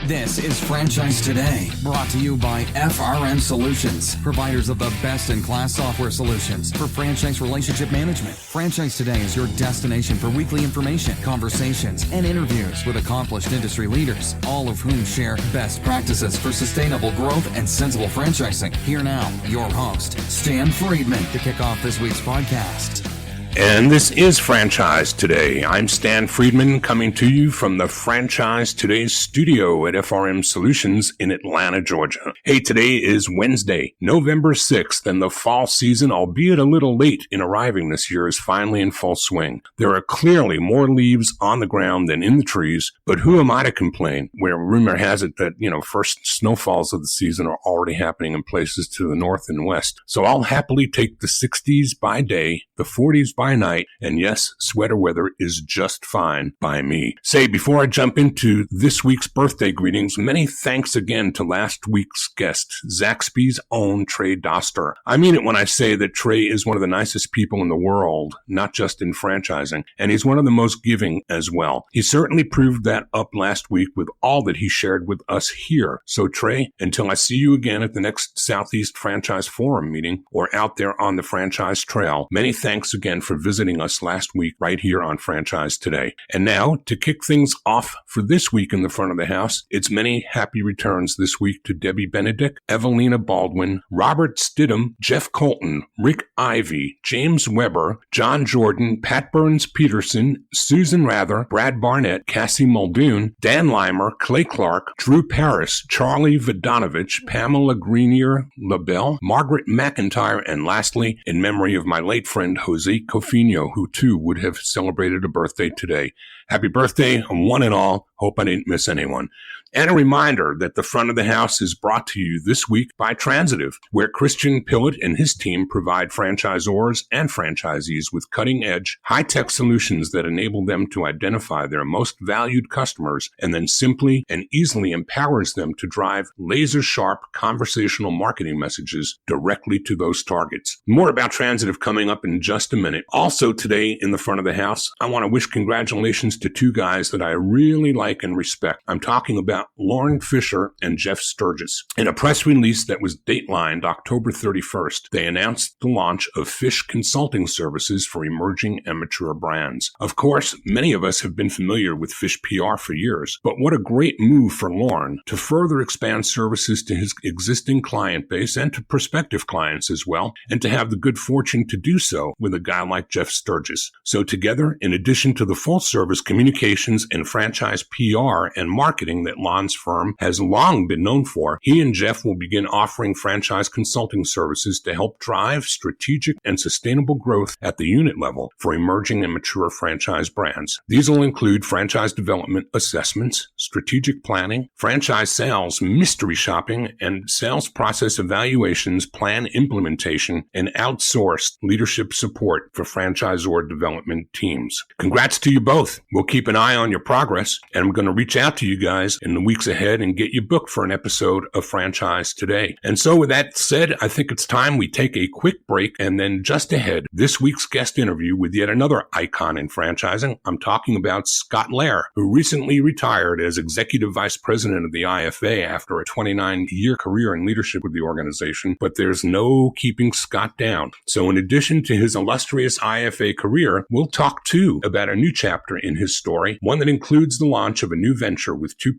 This is Franchise Today, brought to you by FRM Solutions, providers of the best-in-class software solutions for franchise relationship management. Franchise Today is your destination for weekly information, conversations, and interviews with accomplished industry leaders, all of whom share best practices for sustainable growth and sensible franchising. Here now, your host, Stan Friedman, to kick off this week's podcast. And this is Franchise Today. I'm Stan Friedman, coming to you from the Franchise Today studio at FRM Solutions in Atlanta, Georgia. Hey, today is Wednesday, November 6th, and the fall season, albeit a little late in arriving this year, is finally in full swing. There are clearly more leaves on the ground than in the trees, but who am I to complain, where rumor has it that, first snowfalls of the season are already happening in places to the north and west. So I'll happily take the 60s by day, the 40s by night, and yes, sweater weather is just fine by me. Say, before I jump into this week's birthday greetings, many thanks again to last week's guest, Zaxby's own Trey Doster. I mean it when I say that Trey is one of the nicest people in the world, not just in franchising, and he's one of the most giving as well. He certainly proved that up last week with all that he shared with us here. So Trey, until I see you again at the next Southeast Franchise Forum meeting or out there on the franchise trail, many thanks again for visiting us last week right here on Franchise Today. And now, to kick things off for this week in the front of the house, it's many happy returns this week to Debbie Benedict, Evelina Baldwin, Robert Stidham, Jeff Colton, Rick Ivey, James Weber, John Jordan, Pat Burns-Peterson, Susan Rather, Brad Barnett, Cassie Muldoon, Dan Limer, Clay Clark, Drew Paris, Charlie Vodanovich, Pamela Greenier LaBelle, Margaret McIntyre, and lastly, in memory of my late friend Jose Cofino, who too would have celebrated a birthday today. Happy birthday, one and all. Hope I didn't miss anyone. And a reminder that the front of the house is brought to you this week by Transitive, where Christian Pillett and his team provide franchisors and franchisees with cutting-edge, high-tech solutions that enable them to identify their most valued customers and then simply and easily empowers them to drive laser-sharp conversational marketing messages directly to those targets. More about Transitive coming up in just a minute. Also today in the front of the house, I want to wish congratulations to two guys that I really like and respect. I'm talking about Lauren Fisher and Jeff Sturgis. In a press release that was datelined October 31st, they announced the launch of Fish Consulting Services for emerging and mature brands. Of course, many of us have been familiar with Fish PR for years, but what a great move for Lauren to further expand services to his existing client base and to prospective clients as well, and to have the good fortune to do so with a guy like Jeff Sturgis. So together, in addition to the full-service communications and franchise PR and marketing that Lon's firm has long been known for, he and Jeff will begin offering franchise consulting services to help drive strategic and sustainable growth at the unit level for emerging and mature franchise brands. These will include franchise development assessments, strategic planning, franchise sales, mystery shopping, and sales process evaluations, plan implementation, and outsourced leadership support for franchisor development teams. Congrats to you both. We'll keep an eye on your progress, and I'm going to reach out to you guys in the weeks ahead and get you booked for an episode of Franchise Today. And so with that said, I think it's time we take a quick break, and then just ahead, this week's guest interview with yet another icon in franchising. I'm talking about Scott Lehr, who recently retired as Executive Vice President of the IFA after a 29-year career in leadership with the organization, but there's no keeping Scott down. So in addition to his illustrious IFA career, we'll talk too about a new chapter in his story, one that includes the launch of a new venture with two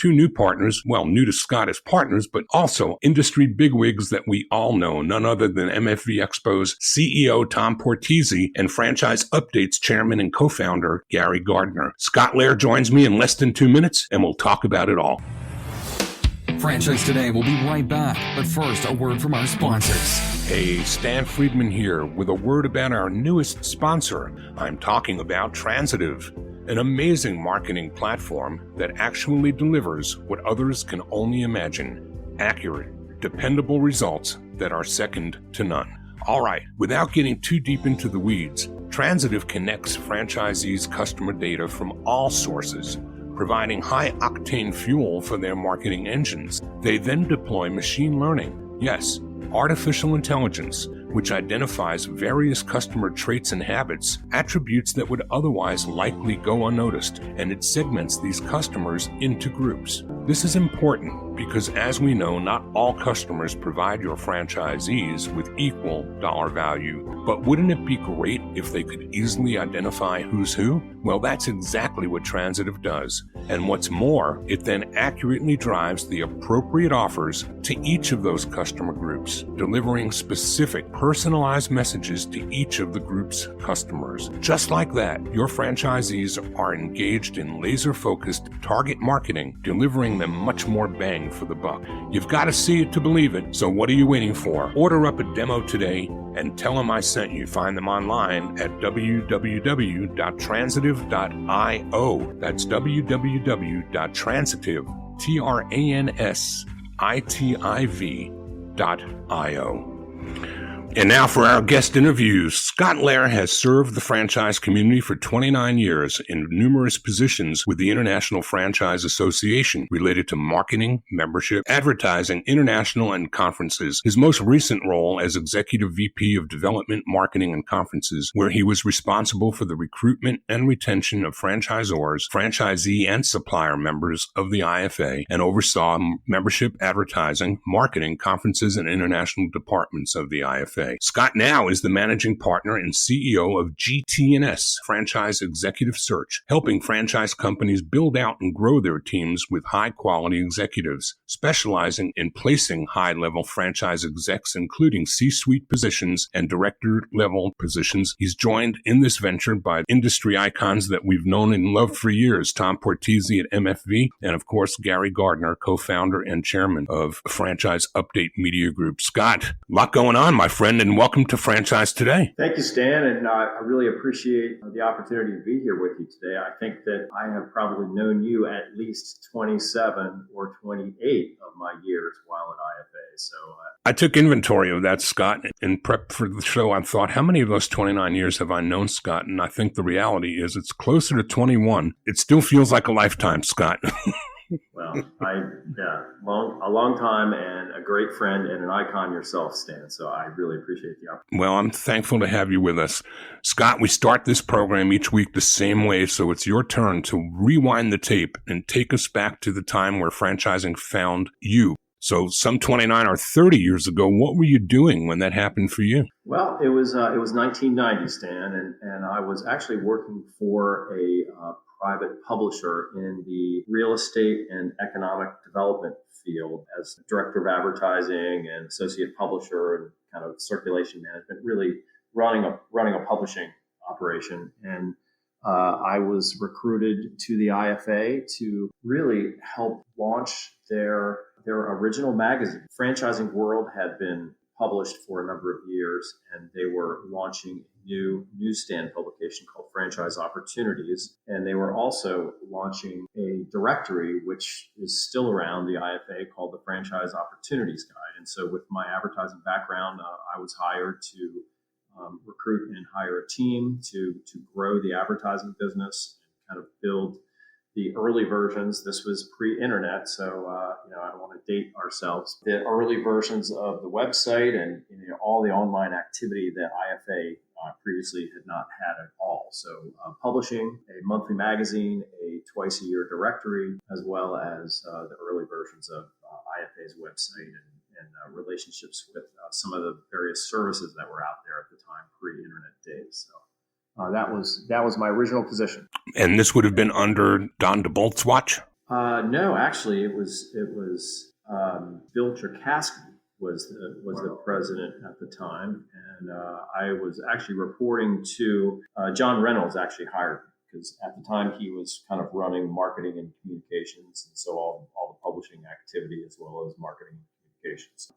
new partners, well, new to Scott as partners, but also industry bigwigs that we all know, none other than MFV Expo's CEO Tom Portese and Franchise Update's chairman and co-founder Gary Gardner. Scott Lehr joins me in less than 2 minutes, and we'll talk about it all. Franchise Today will be right back, but first, a word from our sponsors. Hey, Stan Friedman here with a word about our newest sponsor. I'm talking about Transitive, an amazing marketing platform that actually delivers what others can only imagine: accurate, dependable results that are second to none. All right, without getting too deep into the weeds, Transitive connects franchisees' customer data from all sources, providing high-octane fuel for their marketing engines. They then deploy machine learning, yes, artificial intelligence, which identifies various customer traits and habits, attributes that would otherwise likely go unnoticed, and it segments these customers into groups. This is important because, as we know, not all customers provide your franchisees with equal dollar value. But wouldn't it be great if they could easily identify who's who? Well, that's exactly what Transitive does. And what's more, it then accurately drives the appropriate offers to each of those customer groups, delivering specific personalized messages to each of the group's customers. Just like that, your franchisees are engaged in laser-focused target marketing, delivering them much more bang for the buck. You've got to see it to believe it, so what are you waiting for? Order up a demo today and tell them I sent you. Find them online at www.transitive.io. That's www.transitive.io. And now for our guest interviews. Scott Lehr has served the franchise community for 29 years in numerous positions with the International Franchise Association related to marketing, membership, advertising, international, and conferences. His most recent role as Executive VP of Development, Marketing, and Conferences, where he was responsible for the recruitment and retention of franchisors, franchisee, and supplier members of the IFA, and oversaw membership, advertising, marketing, conferences, and international departments of the IFA. Scott now is the managing partner and CEO of GT&S, Franchise Executive Search, helping franchise companies build out and grow their teams with high-quality executives, specializing in placing high-level franchise execs, including C-suite positions and director-level positions. He's joined in this venture by industry icons that we've known and loved for years, Tom Portese at MFV, and of course, Gary Gardner, co-founder and chairman of Franchise Update Media Group. Scott, a lot going on, my friend, and welcome to Franchise Today. Thank you, Stan, and I really appreciate the opportunity to be here with you today. I think that I have probably known you at least 27 or 28 of my years while at IFA. So I took inventory of that, Scott. In prep for the show, I thought, how many of those 29 years have I known Scott? And I think the reality is it's closer to 21. It still feels like a lifetime, Scott. Well, a long time and a great friend and an icon yourself, Stan. So I really appreciate the opportunity. Well, I'm thankful to have you with us. Scott, we start this program each week the same way, so it's your turn to rewind the tape and take us back to the time where franchising found you. So some 29 or 30 years ago, what were you doing when that happened for you? Well, it was 1990, Stan, and I was actually working for a private publisher in the real estate and economic development field as director of advertising and associate publisher and kind of circulation management, really running a publishing operation. And I was recruited to the IFA to really help launch their original magazine. Franchising World had been published for a number of years, and they were launching a new newsstand publication called Franchise Opportunities. And they were also launching a directory, which is still around the IFA, called the Franchise Opportunities Guide. And so with my advertising background, I was hired to recruit and hire a team to grow the advertising business and kind of build the early versions. This was pre-internet, so I don't want to date ourselves. The early versions of the website and all the online activity that IFA previously had not had at all. So publishing a monthly magazine, a twice-a-year directory, as well as the early versions of IFA's website and relationships with some of the various services that were out there at the time, pre-internet days. So that was my original position. And this would have been under Don DeBolt's watch? No, actually, it was Bill Cherkasky was the president at the time, and I was actually reporting to John Reynolds. Actually hired me because at the time he was kind of running marketing and communications, and so all the publishing activity as well as marketing.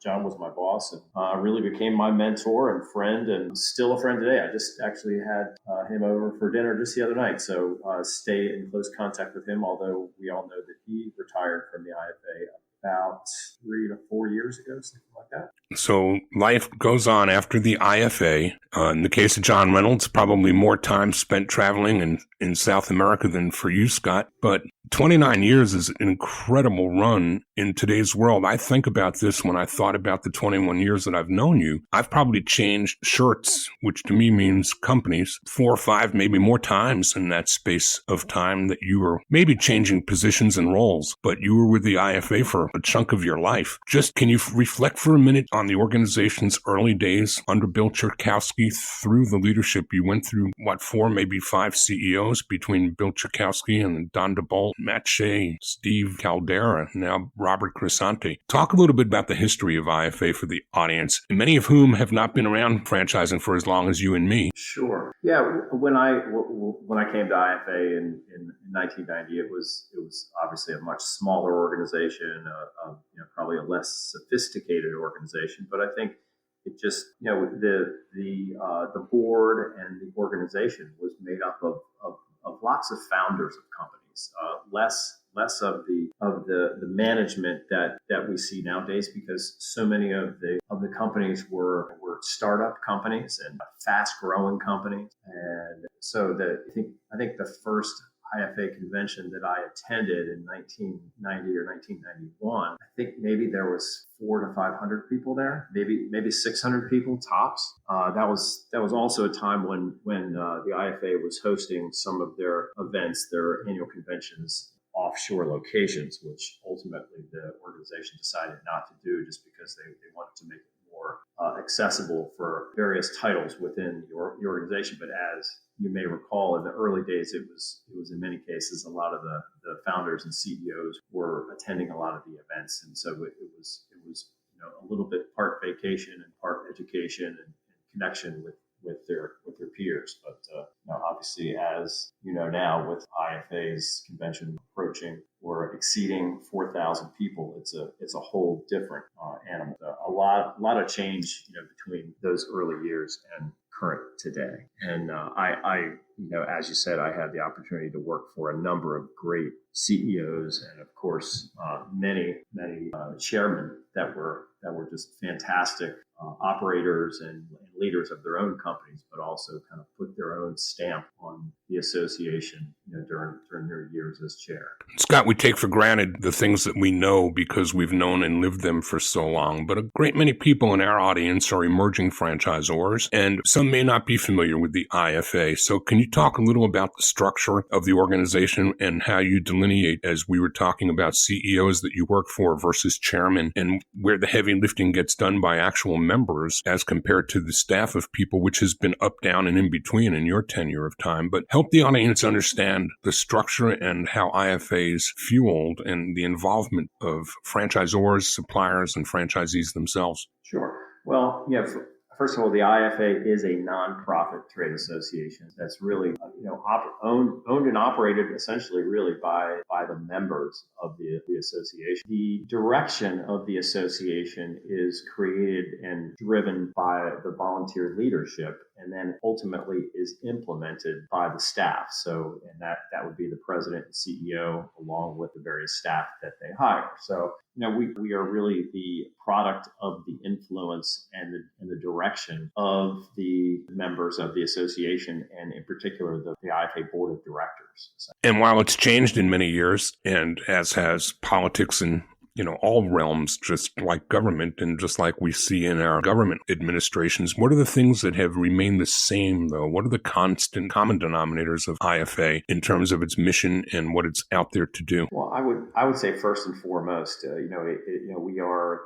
John was my boss and really became my mentor and friend, and still a friend today. I just actually had him over for dinner just the other night, so stay in close contact with him, although we all know that he retired from the IFA about 3 to 4 years ago, something like that. So life goes on after the IFA. In the case of John Reynolds, probably more time spent traveling and in South America than for you, Scott, but 29 years is an incredible run in today's world. I think about this when I thought about the 21 years that I've known you. I've probably changed shirts, which to me means companies, 4 or 5, maybe more times in that space of time that you were maybe changing positions and roles, but you were with the IFA for a chunk of your life. Just can you reflect for a minute on the organization's early days under Bill Churkowski through the leadership you went through, 4, maybe 5 CEOs between Bill Churkowski and Don DeBolt, Matt Shea, Steve Caldera, now Robert Crescente. Talk a little bit about the history of IFA for the audience, many of whom have not been around franchising for as long as you and me. Sure. Yeah. When I came to IFA in 1990, it was obviously a much smaller organization, probably a less sophisticated organization. But I think it just, the board and the organization was made up of lots of founders of companies. Less of the management that we see nowadays, because so many of the companies were startup companies and fast growing companies. And so I think the first IFA convention that I attended in 1990 or 1991, I think maybe there was 400 to 500 people there, maybe 600 people tops. That was also a time when the IFA was hosting some of their events, their annual conventions, offshore locations, which ultimately the organization decided not to do just because they wanted to make it more accessible for various titles within the organization. But as you may recall, in the early days, it was in many cases a lot of the founders and CEOs were attending a lot of the events, and so it was a little bit part vacation and part education and connection with their peers. But obviously, as you know now, with IFA's convention approaching or exceeding 4,000 people, it's a whole different animal. A lot of change, between those early years and current today. And as you said, I had the opportunity to work for a number of great CEOs and, of course, many chairmen that were just fantastic operators and leaders of their own companies, but also kind of put their own stamp on the association during their years as chair. Scott, we take for granted the things that we know because we've known and lived them for so long, but a great many people in our audience are emerging franchisors, and some may not be familiar with the IFA. So can you talk a little about the structure of the organization and how you delineate, as we were talking about CEOs that you work for versus chairman, and where the heavy lifting gets done by actual members as compared to the staff of people, which has been up, down, and in between in your tenure of time. But help the audience understand the structure and how IFA is fueled and the involvement of franchisors, suppliers, and franchisees themselves. Sure. Well, first of all, the IFA is a nonprofit trade association that's really, owned and operated essentially really by the members of the association. The direction of the association is created and driven by the volunteer leadership, and then ultimately is implemented by the staff. So, and that would be the president and CEO along with the various staff that they hire. So, we are really the product of the influence and the direction of the members of the association, and in particular the IFA board of directors. And while it's changed in many years, and as has politics and all realms, just like government and just like we see in our government administrations, what are the things that have remained the same, though? What are the constant common denominators of IFA in terms of its mission and what it's out there to do? Well, I would say first and foremost, we are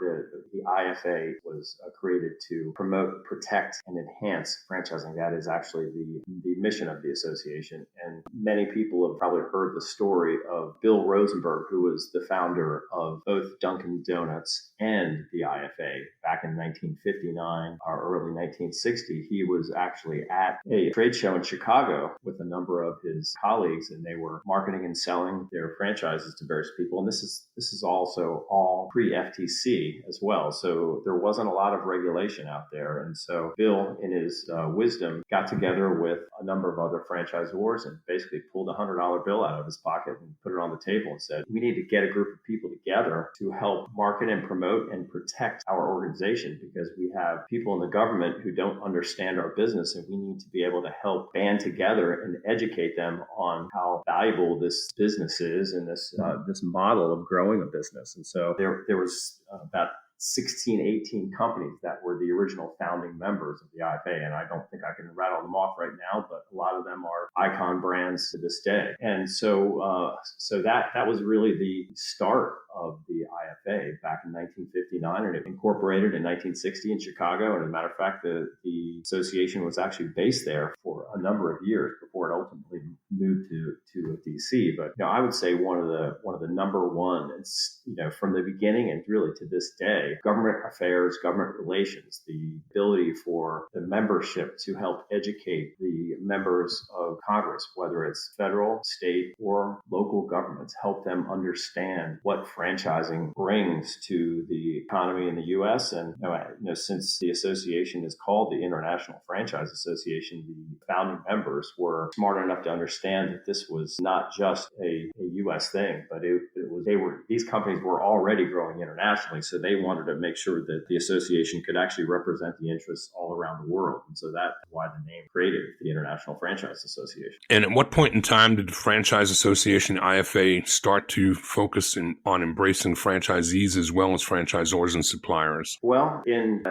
the IFA was created to promote, protect, and enhance franchising. That is actually the mission of the association. And many people have probably heard the story of Bill Rosenberg, who was the founder of both Dunkin' Donuts and the IFA back in 1959 or early 1960. He was actually at a trade show in Chicago with a number of his colleagues, and they were marketing and selling their franchises to various people. And this is also all pre-FTC as well. So there wasn't a lot of regulation out there. And so Bill, in his wisdom, got together with a number of other franchisors and basically pulled a $100 bill out of his pocket and put it on the table and said, we need to get a group of people together there to help market and promote and protect our organization, because we have people in the government who don't understand our business, and we need to be able to help band together and educate them on how valuable this business is and this model of growing a business. And so there was about 16, 18 companies that were the original founding members of the IFA. And I don't think I can rattle them off right now, but a lot of them are icon brands to this day. And so that was really the start of the IFA back in 1959, and it incorporated in 1960 in Chicago. And as a matter of fact, the association was actually based there for a number of years before it ultimately moved to DC. But I would say one of the number one, from the beginning and really to this day, government affairs, government relations, the ability for the membership to help educate the members of Congress, whether it's federal, state, or local governments, help them understand what franchising brings to the economy in the U.S. And since the association is called the International Franchise Association, the founding members were smart enough to understand that this was not just a U.S. thing, but these companies were already growing internationally, so they wanted to make sure that the association could actually represent the interests all around the world. And so that's why the name created the International Franchise Association. And at what point in time did the Franchise Association, IFA, start to focus on embracing franchisees as well as franchisors and suppliers? Well, in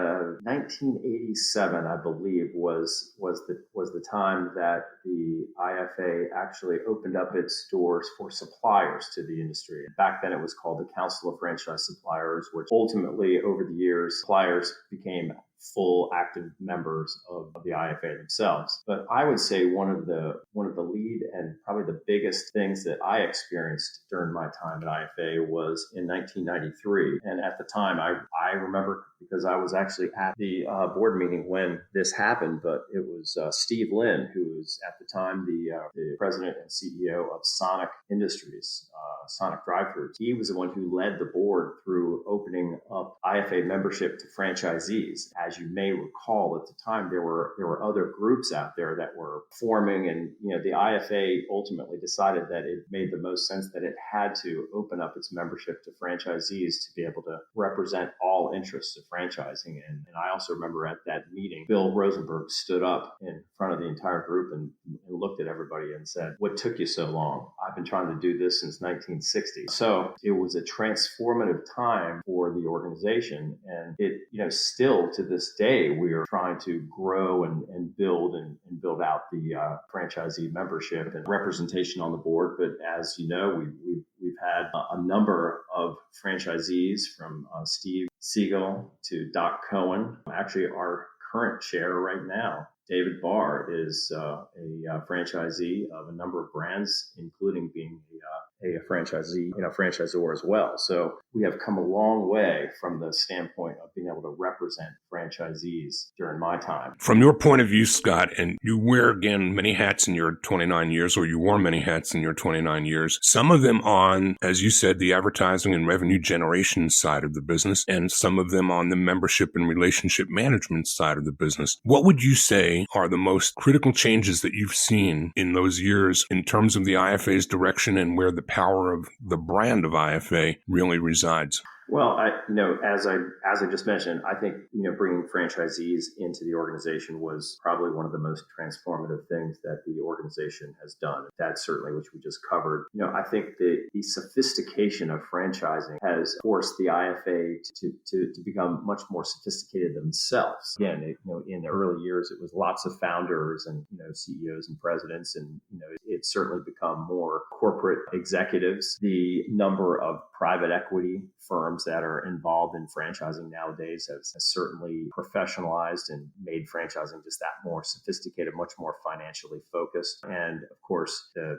1987, I believe, was the time that the IFA actually opened up its doors for suppliers to the industry. Back then, it was called the Council of Franchise Suppliers, which ultimately, over the years, suppliers became full active members of the IFA themselves. But I would say one of the lead and probably the biggest things that I experienced during my time at IFA was in 1993. And at the time, I remember because I was actually at the board meeting when this happened, but it was Steve Lynn, who was at the time the president and CEO of Sonic Industries, Sonic Drive-Thrus. He was the one who led the board through opening up IFA membership to franchisees. As you may recall, at the time, there were other groups out there that were forming, and the IFA ultimately decided that it made the most sense that it had to open up its membership to franchisees to be able to represent all interests of franchising. And I also remember at that meeting, Bill Rosenberg stood up in front of the entire group and looked at everybody and said, "What took you so long? I've been trying to do this since 1960. So it was a transformative time for the organization. And it, still to this day, we are trying to grow and build out the franchisee membership and representation on the board. But as you know, we've had a number of franchisees from Steve Siegel to Doc Cohen. Actually, our current chair right now, David Barr, is a franchisee of a number of brands, including being a franchisee, franchisor as well. So we have come a long way from the standpoint of being able to represent franchisees during my time. From your point of view, Scott, and you wear, again, many hats in your 29 years, or you wore many hats in your 29 years, some of them on, as you said, the advertising and revenue generation side of the business, and some of them on the membership and relationship management side of the business. What would you say are the most critical changes that you've seen in those years in terms of the IFA's direction and where the power of the brand of IFA really resides? Well, as I just mentioned, I think, bringing franchisees into the organization was probably one of the most transformative things that the organization has done. That certainly, which we just covered. I think the sophistication of franchising has forced the IFA to become much more sophisticated themselves. Again, in the early years, it was lots of founders and, CEOs and presidents, and, it's certainly become more corporate executives. The number of private equity firms that are involved in franchising nowadays has certainly professionalized and made franchising just that more sophisticated, much more financially focused. And of course, the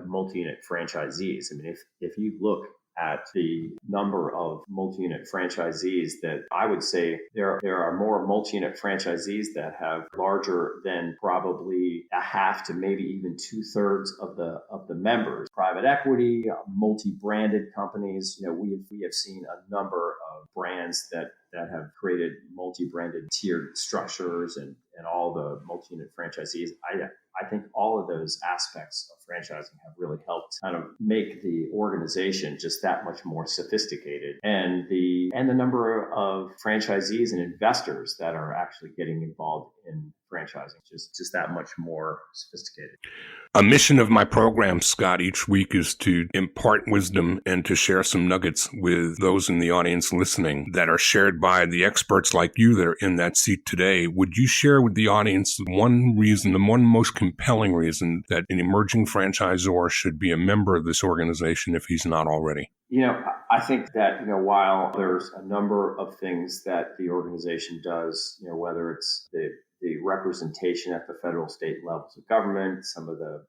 multi-unit franchisees. I mean, if you look at the number of multi-unit franchisees, that I would say there are more multi-unit franchisees that have larger than probably a half to maybe even 2/3 of the members. Private equity, multi-branded companies. We have seen a number of brands that have created multi-branded tiered structures and all the multi-unit franchisees. I think all of those aspects of franchising have really helped kind of make the organization just that much more sophisticated, and the number of franchisees and investors that are actually getting involved in franchising just that much more sophisticated. A mission of my program, Scott, each week is to impart wisdom and to share some nuggets with those in the audience listening that are shared by the experts like you that are in that seat today. Would you share with the audience one reason, the one most compelling reason that an emerging franchisor should be a member of this organization if he's not already? I think that, while there's a number of things that the organization does, whether it's the representation at the federal, state levels of government, some of the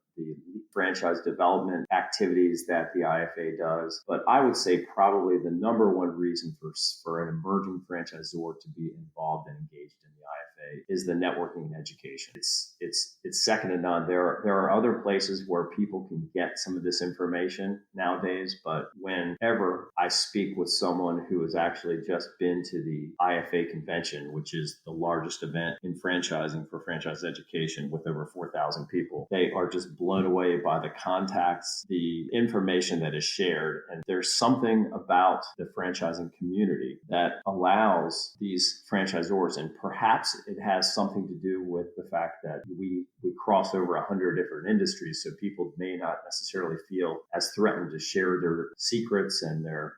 franchise development activities that the IFA does. But I would say probably the number one reason for an emerging franchisor to be involved and engaged in the IFA is the networking and education. It's second to none. There are other places where people can get some of this information nowadays, but whenever I speak with someone who has actually just been to the IFA convention, which is the largest event in franchising for franchise education with over 4,000 people, they are just blown away by the contacts, the information that is shared. And there's something about the franchising community that allows these franchisors, and perhaps it has something to do with the fact that we cross over 100 different industries, so people may not necessarily feel as threatened to share their secrets and their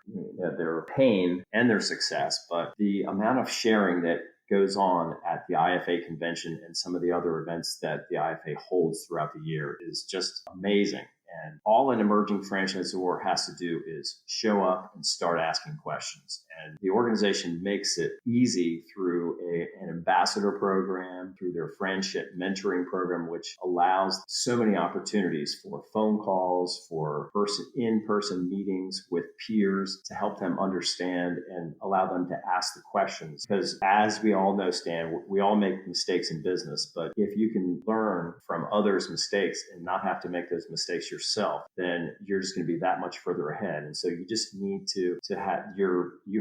pain and their success. But the amount of sharing that goes on at the IFA convention and some of the other events that the IFA holds throughout the year is just amazing. And all an emerging franchisor has to do is show up and start asking questions. And the organization makes it easy through an ambassador program, through their friendship mentoring program, which allows so many opportunities for phone calls, for in-person meetings with peers to help them understand and allow them to ask the questions. Because as we all know, Stan, we all make mistakes in business, but if you can learn from others' mistakes and not have to make those mistakes yourself, then you're just going to be that much further ahead. And so you just need to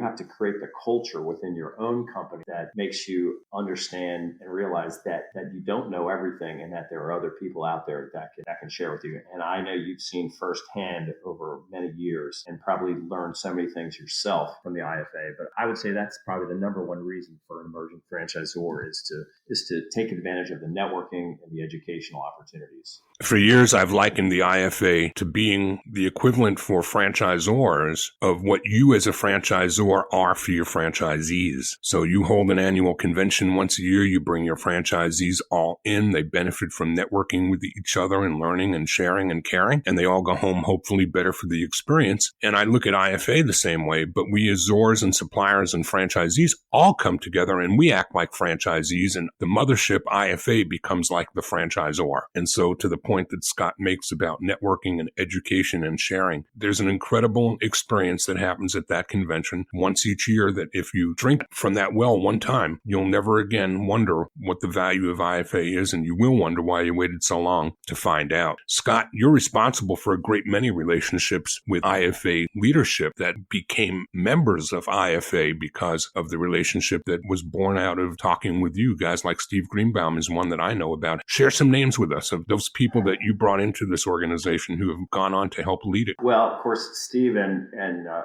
have to create the culture within your own company that makes you understand and realize that you don't know everything and that there are other people out there that can share with you. And I know you've seen firsthand over many years and probably learned so many things yourself from the IFA. But I would say that's probably the number one reason for an emerging franchisor is to take advantage of the networking and the educational opportunities. For years, I've likened the IFA to being the equivalent for franchisors of what you as a franchisor are for your franchisees. So you hold an annual convention once a year. You bring your franchisees all in. They benefit from networking with each other and learning and sharing and caring. And they all go home hopefully better for the experience. And I look at IFA the same way, but we as ZORs and suppliers and franchisees all come together and we act like franchisees, and the mothership IFA becomes like the franchisor. And so to the point that Scott makes about networking and education and sharing, there's an incredible experience that happens at that convention once each year that if you drink from that well one time, you'll never again wonder what the value of IFA is, and you will wonder why you waited so long to find out. Scott, you're responsible for a great many relationships with IFA leadership that became members of IFA because of the relationship that was born out of talking with you. Guys like Steve Greenbaum is one that I know about. Share some names with us of those people that you brought into this organization who have gone on to help lead it. Well, of course, Steve and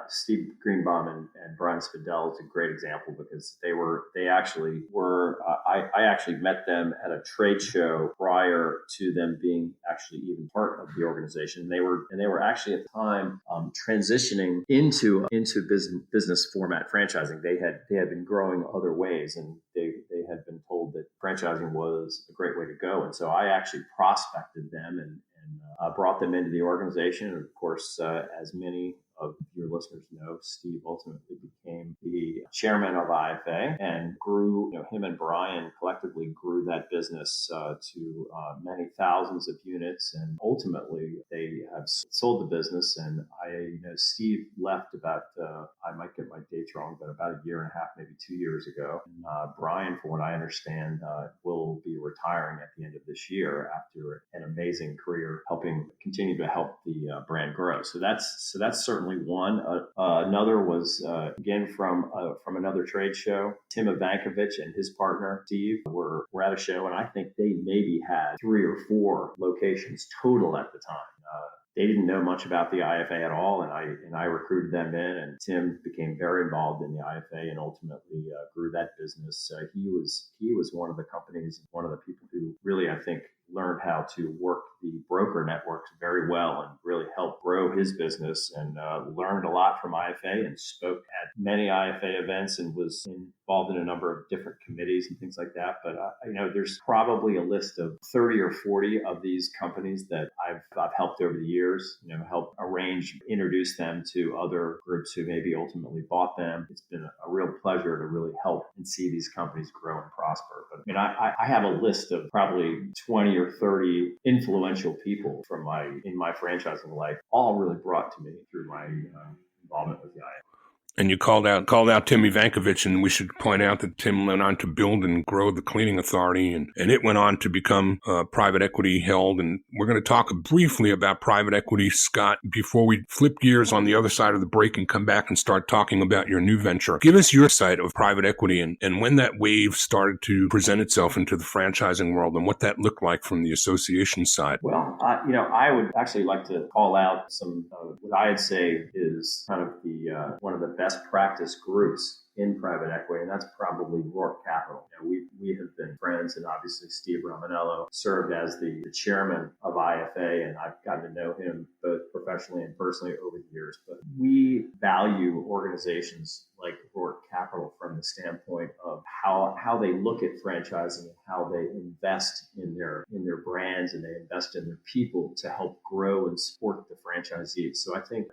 Steve Greenbaum and Brian Spadell is a great example because they actually were. I actually met them at a trade show prior to them being actually even part of the organization. They were actually at the time transitioning into business format franchising. They had been growing other ways, and they had been told that franchising was a great way to go. And so I actually prospected them and brought them into the organization. And of course, as many of your listeners know, Steve ultimately became the chairman of IFA and grew, him and Brian collectively grew that business to many thousands of units. And ultimately, they have sold the business. And Steve left about, I might get my dates wrong, but about a year and a half, maybe 2 years ago. And Brian, from what I understand, will be retiring at the end of this year after an amazing career continue to help the brand grow. So that's certainly certainly one. Another was, again, from another trade show. Tim Ivankovich and his partner, Steve, were at a show, and I think they maybe had 3 or 4 locations total at the time. They didn't know much about the IFA at all, and I recruited them in, and Tim became very involved in the IFA and ultimately grew that business. He was one of the companies, one of the people who really, I think, learned how to work the broker networks very well and really helped grow his business, and learned a lot from IFA and spoke at many IFA events and was involved in a number of different committees and things like that. But there's probably a list of 30 or 40 of these companies that I've helped over the years, help arrange, introduce them to other groups who maybe ultimately bought them. It's been a real pleasure to really help and see these companies grow and prosper. But I have a list of probably 20 or 30 influential people in my franchising life, all really brought to me through my involvement with the IFA. And you called out Tim Ivankovich, and we should point out that Tim went on to build and grow the Cleaning Authority, and it went on to become private equity held. And we're going to talk briefly about private equity, Scott, before we flip gears on the other side of the break and come back and start talking about your new venture. Give us your side of private equity and when that wave started to present itself into the franchising world and what that looked like from the association side. Well, I would actually like to call out some what I'd say is kind of the one of the best practice groups in private equity, and that's probably Rourke Capital. We have been friends, and obviously Steve Romanello served as the chairman of IFA, and I've gotten to know him both professionally and personally over the years. But we value organizations like Rourke Capital from the standpoint of how they look at franchising and how they invest in their brands, and they invest in their people to help grow and support the franchisees. So I think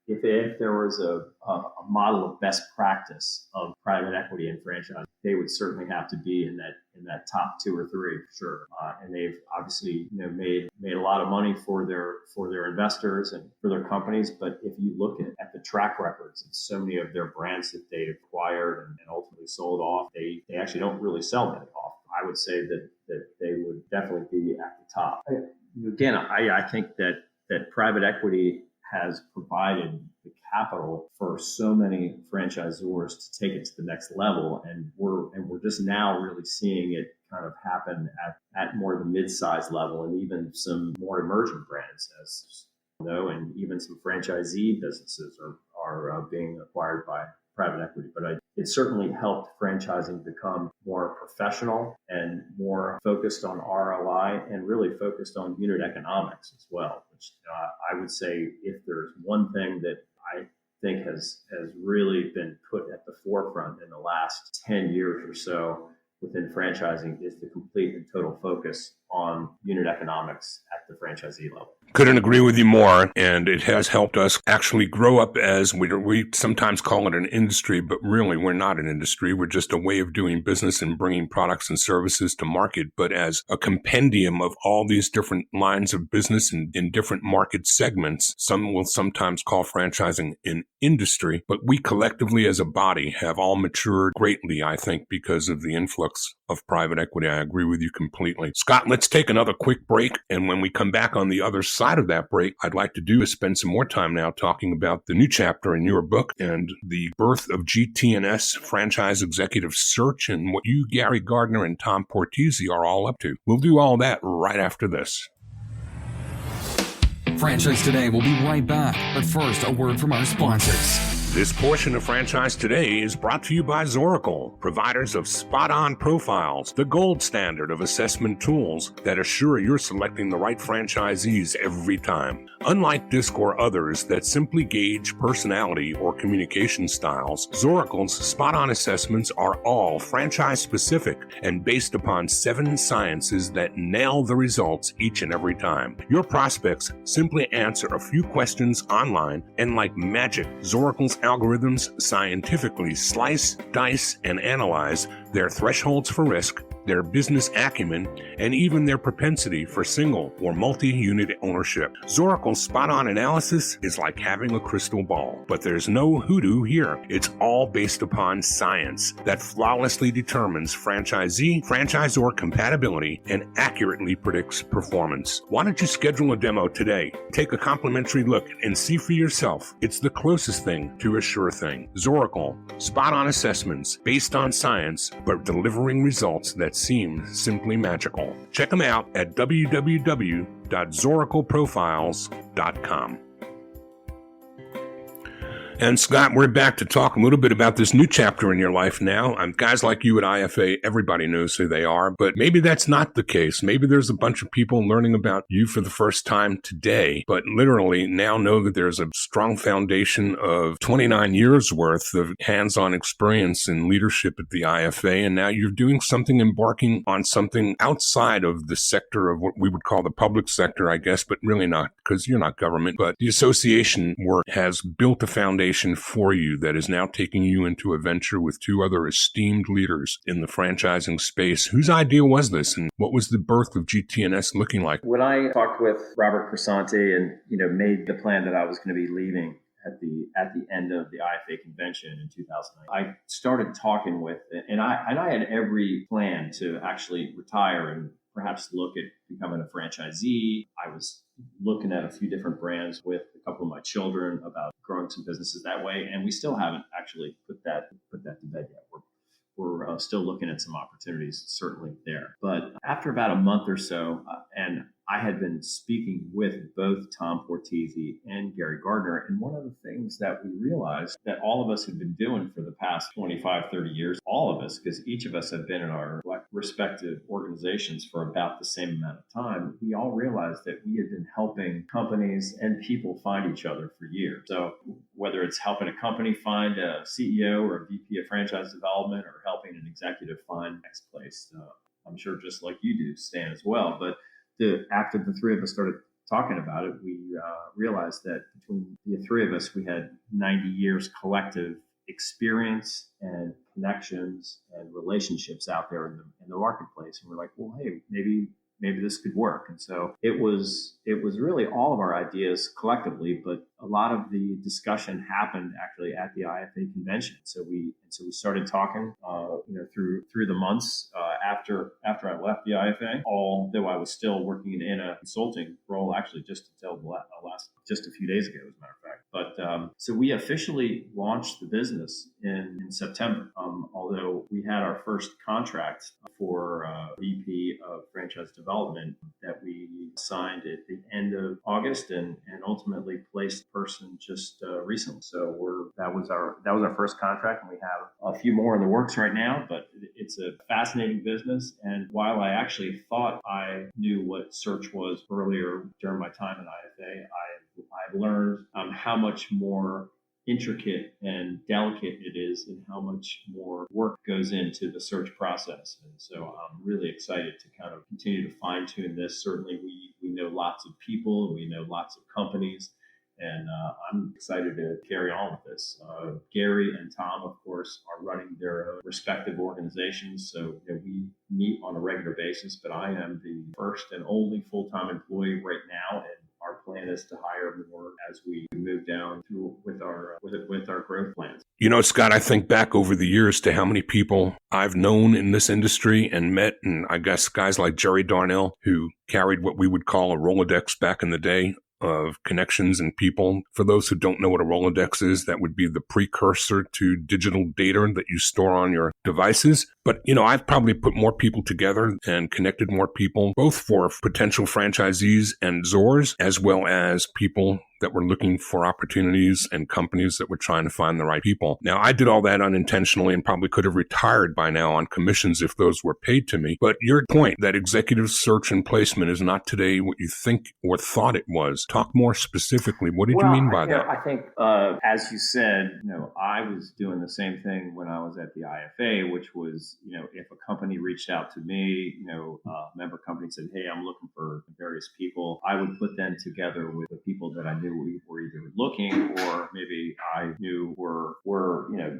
if there was a model of best practice of private equity and franchise, they would certainly have to be in that top 2 or 3 for sure. And they've obviously made a lot of money for their investors and for their companies. But if you look at the track records and so many of their brands that they acquired and ultimately sold off, they actually don't really sell many off. I would say that they would definitely be at the top. Again, I think that private equity has provided the capital for so many franchisors to take it to the next level, and we're just now really seeing it kind of happen at more the mid-size level, and even some more emerging brands, as you know, and even some franchisee businesses are being acquired by private equity. But it certainly helped franchising become more professional and more focused on ROI and really focused on unit economics as well, which I would say if there's one thing that I think has really been put at the forefront in the last 10 years or so within franchising is the complete and total focus on unit economics at the franchisee level. Couldn't agree with you more, and it has helped us actually grow up as we sometimes call it an industry, but really we're not an industry. We're just a way of doing business and bringing products and services to market, but as a compendium of all these different lines of business in different market segments. Some will sometimes call franchising an industry, but we collectively as a body have all matured greatly, I think, because of the influx of private equity. I agree with you completely. Scott, let's take another quick break, and when we come back on the other side of that break, I'd like to do is spend some more time now talking about the new chapter in your book and the birth of GT&S Franchise Executive Search and what you, Gary Gardner, and Tom Portese are all up to. We'll do all that right after this. Franchise Today will be right back, but first, a word from our sponsors. This portion of Franchise Today is brought to you by Zoracle, providers of spot-on profiles, the gold standard of assessment tools that assure you're selecting the right franchisees every time. Unlike DISC or others that simply gauge personality or communication styles, Zoracle's spot-on assessments are all franchise-specific and based upon 7 sciences that nail the results each and every time. Your prospects simply answer a few questions online, and like magic, Zoracle's algorithms scientifically slice, dice, and analyze their thresholds for risk, their business acumen, and even their propensity for single or multi-unit ownership. Zoracle's spot-on analysis is like having a crystal ball, but there's no hoodoo here. It's all based upon science that flawlessly determines franchisor compatibility and accurately predicts performance. Why don't you schedule a demo today? Take a complimentary look and see for yourself. It's the closest thing to a sure thing. Zoracle, spot-on assessments based on science, but delivering results that seem simply magical. Check them out at www.zoracleprofiles.com. And Scott, we're back to talk a little bit about this new chapter in your life now. Guys like you at IFA, everybody knows who they are, but maybe that's not the case. Maybe there's a bunch of people learning about you for the first time today, but literally now know that there's a strong foundation of 29 years worth of hands-on experience in leadership at the IFA, and now you're doing something, embarking on something outside of the sector of what we would call the public sector, I guess, but really not, because you're not government. But the association work has built a foundation for you that is now taking you into a venture with two other esteemed leaders in the franchising space. Whose idea was this, and what was the birth of GTNS looking like? When I talked with Robert Crescente and made the plan that I was going to be leaving at the end of the IFA convention in 2009, I started talking with, and I had every plan to actually retire and perhaps look at becoming a franchisee. I was looking at a few different brands with a couple of my children about growing some businesses that way, and we still haven't actually put that to bed yet. We're still looking at some opportunities, certainly there. But after about a month or so, and I had been speaking with both Tom Portese and Gary Gardner, and one of the things that we realized that all of us have been doing for the past 25, 30 years, all of us, because each of us have been in our respective organizations for about the same amount of time, we all realized that we had been helping companies and people find each other for years. So whether it's helping a company find a CEO or a VP of franchise development, or helping an executive find next place, I'm sure just like you do, Stan, as well. But after the three of us started talking about it, we realized that between the three of us, we had 90 years collective experience and connections and relationships out there in the marketplace. And we're like, well, hey, maybe this could work. And so it was really all of our ideas collectively, but a lot of the discussion happened actually at the IFA convention. So we started talking, through the months after I left the IFA, although I was still working in a consulting role, actually just until just a few days ago, as a matter of fact. But so we officially launched the business in September, although we had our first contract for VP of franchise development that we signed at the end of August and ultimately placed the person just recently. So that was our first contract, and we have a few more in the works right now, but it's a fascinating business. And while I actually thought I knew what search was earlier during my time at IFA, I've learned how much more intricate and delicate it is, and how much more work goes into the search process. And so I'm really excited to kind of continue to fine tune this. Certainly we know lots of people, we know lots of companies, and I'm excited to carry on with this. Gary and Tom, of course, are running their respective organizations, so we meet on a regular basis, but I am the first and only full-time employee right now, and our plan is to hire more as we move down through with our growth plans. Scott, I think back over the years to how many people I've known in this industry and met, and I guess guys like Jerry Darnell, who carried what we would call a Rolodex back in the day of connections and people. For those who don't know what a Rolodex is, that would be the precursor to digital data that you store on your devices. But, I've probably put more people together and connected more people, both for potential franchisees and Zors, as well as people that were looking for opportunities and companies that were trying to find the right people. Now, I did all that unintentionally and probably could have retired by now on commissions if those were paid to me. But your point that executive search and placement is not today what you think or thought it was. Talk more specifically. What did you mean by that? I think, as you said, I was doing the same thing when I was at the IFA, which was, if a company reached out to me, a member company said, hey, I'm looking for various people, I would put them together with the people that I knew knew we were either looking or maybe I knew were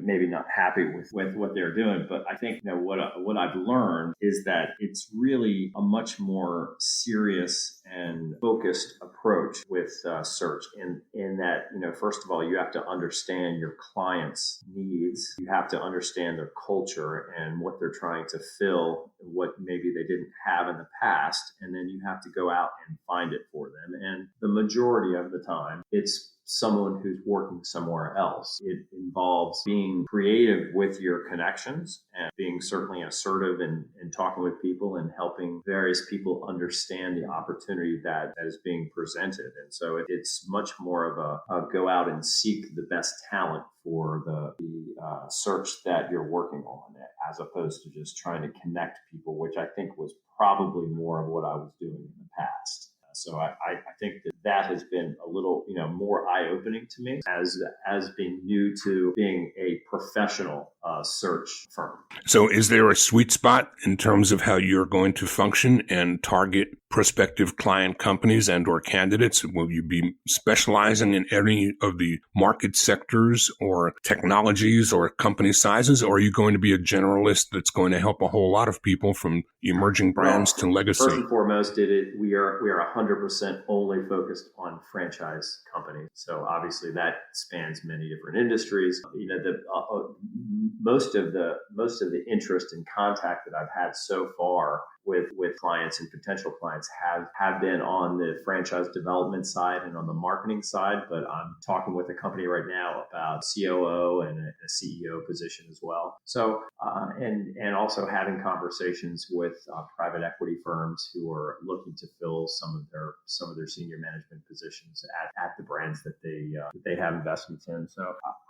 maybe not happy with what they're doing. But I think what I've learned is that it's really a much more serious and focused approach with search in that, first of all, you have to understand your client's needs. You have to understand their culture and what they're trying to fill, what maybe they didn't have in the past. And then you have to go out and find it for them. And the majority of the time, it's someone who's working somewhere else. It involves being creative with your connections and being certainly assertive in talking with people and helping various people understand the opportunity that is being presented. And so it's much more of a go out and seek the best talent for the search that you're working on, as opposed to just trying to connect people, which I think was probably more of what I was doing in the past. So I think that has been a little, more eye-opening to me as being new to being a professional search firm. So is there a sweet spot in terms of how you're going to function and target prospective client companies and or candidates? Will you be specializing in any of the market sectors or technologies or company sizes, or are you going to be a generalist that's going to help a whole lot of people from emerging brands to legacy? First and foremost, we are 100% only focused on franchise companies. So obviously that spans many different industries. Most of the interest and contact that I've had so far with clients and potential clients have been on the franchise development side and on the marketing side. But I'm talking with a company right now about COO and a CEO position as well. So and also having conversations with private equity firms who are looking to fill some of their senior management positions at the brands that they have investments in. So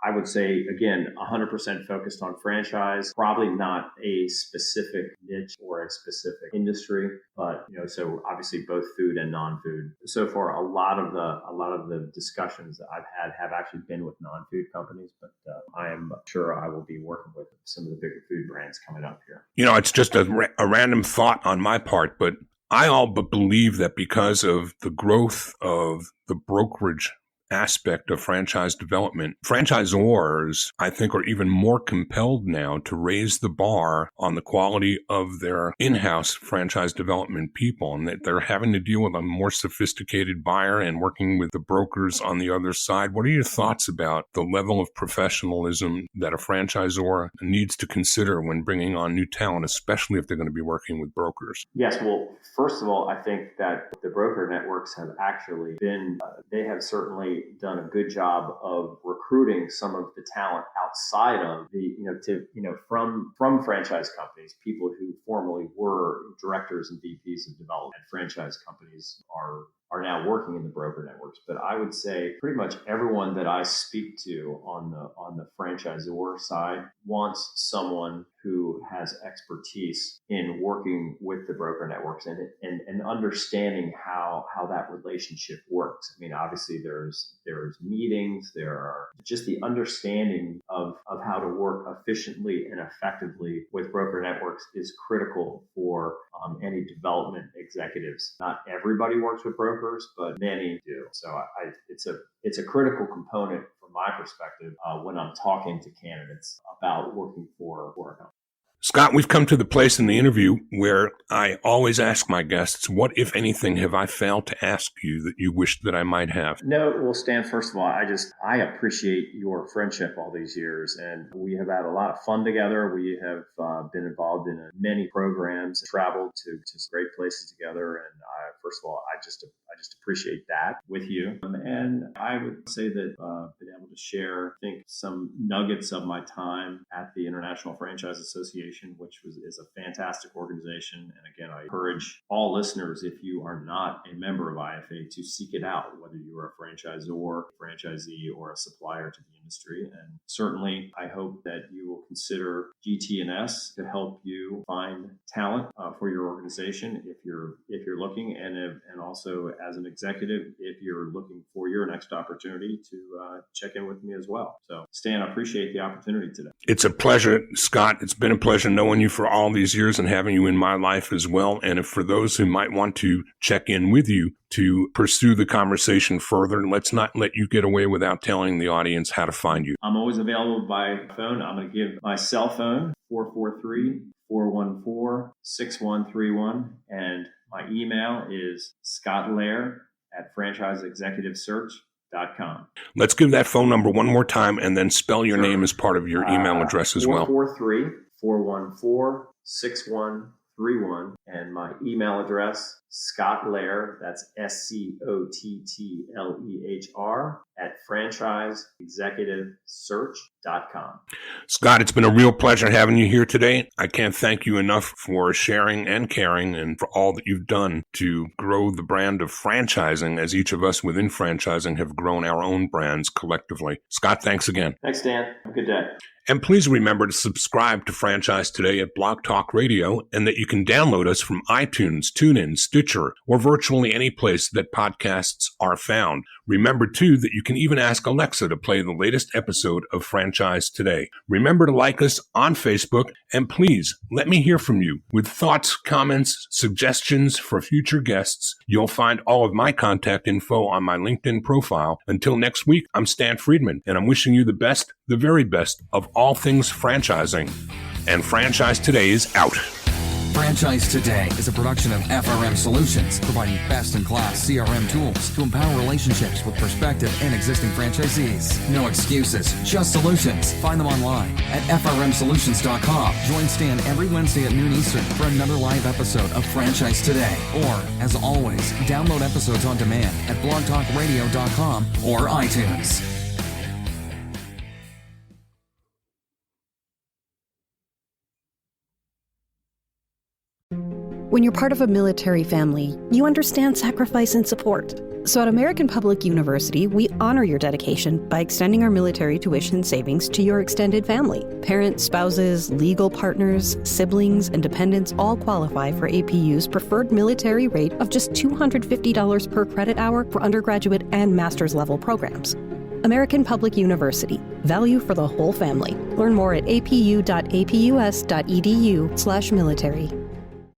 I would say, again, 100% focused on franchise, probably not a specific niche or a specific industry, but so obviously both food and non-food. So far, a lot of the discussions that I've had have actually been with non-food companies, but I am sure I will be working with some of the bigger food brands coming up here. It's just a random thought on my part, but I all but believe that because of the growth of the brokerage aspect of franchise development, franchisors, I think, are even more compelled now to raise the bar on the quality of their in-house franchise development people, and that they're having to deal with a more sophisticated buyer and working with the brokers on the other side. What are your thoughts about the level of professionalism that a franchisor needs to consider when bringing on new talent, especially if they're going to be working with brokers? Yes, well, first of all, I think that the broker networks have actually been, they have certainly done a good job of recruiting some of the talent outside of from franchise companies. People who formerly were directors and VPs of development at franchise companies are now working in the broker networks. But I would say pretty much everyone that I speak to on the franchisor side wants someone who has expertise in working with the broker networks and understanding how that relationship works. I mean, obviously there's meetings, there are just the understanding of how to work efficiently and effectively with broker networks is critical for any development executives. Not everybody works with brokers, but many do. So it's a critical component from my perspective when I'm talking to candidates about working for a company. Scott, we've come to the place in the interview where I always ask my guests, what, if anything, have I failed to ask you that you wished that I might have? No, well, Stan, first of all, I appreciate your friendship all these years, and we have had a lot of fun together. We have been involved in many programs, traveled to great places together, and first of all, I just appreciate that with you. And I would say that been able to share, I think, some nuggets of my time at the International Franchise Association, which is a fantastic organization. And again, I encourage all listeners, if you are not a member of IFA, to seek it out, whether you are a franchisor, franchisee, or a supplier to the industry. industry. And certainly, I hope that you will consider GT&S to help you find talent for your organization if you're looking, and also as an executive, if you're looking for your next opportunity to check in with me as well. So, Stan, I appreciate the opportunity today. It's a pleasure, Scott. It's been a pleasure knowing you for all these years and having you in my life as well. And if for those who might want to check in with you to pursue the conversation further, let's not let you get away without telling the audience how to find you. I'm always available by phone. I'm going to give my cell phone, 443-414-6131. And my email is scottlehr@franchiseexecutivesearch.com. Let's give that phone number one more time and then spell your name as part of your email address as well. 443-414-6131. And my email address, Scott Lehr, that's SCOTTLEHR, @franchiseexecutivesearch.com. Scott, it's been a real pleasure having you here today. I can't thank you enough for sharing and caring and for all that you've done to grow the brand of franchising as each of us within franchising have grown our own brands collectively. Scott, thanks again. Thanks, Dan. Have a good day. And please remember to subscribe to Franchise Today at Blog Talk Radio, and that you can download us from iTunes, TuneIn, Stitcher, or virtually any place that podcasts are found. Remember, too, that you can even ask Alexa to play the latest episode of Franchise Today. Remember to like us on Facebook, and please let me hear from you with thoughts, comments, suggestions for future guests. You'll find all of my contact info on my LinkedIn profile. Until next week, I'm Stan Friedman, and I'm wishing you the best, the very best of all things franchising. And Franchise Today is out. Franchise Today is a production of FRM Solutions, providing best-in-class CRM tools to empower relationships with prospective and existing franchisees. No excuses, just solutions. Find them online at frmsolutions.com. Join Stan every Wednesday at noon Eastern for another live episode of Franchise Today. Or, as always, download episodes on demand at blogtalkradio.com or iTunes. When you're part of a military family, you understand sacrifice and support. So at American Public University, we honor your dedication by extending our military tuition savings to your extended family. Parents, spouses, legal partners, siblings, and dependents all qualify for APU's preferred military rate of just $250 per credit hour for undergraduate and master's level programs. American Public University. Value for the whole family. Learn more at apu.apus.edu/military.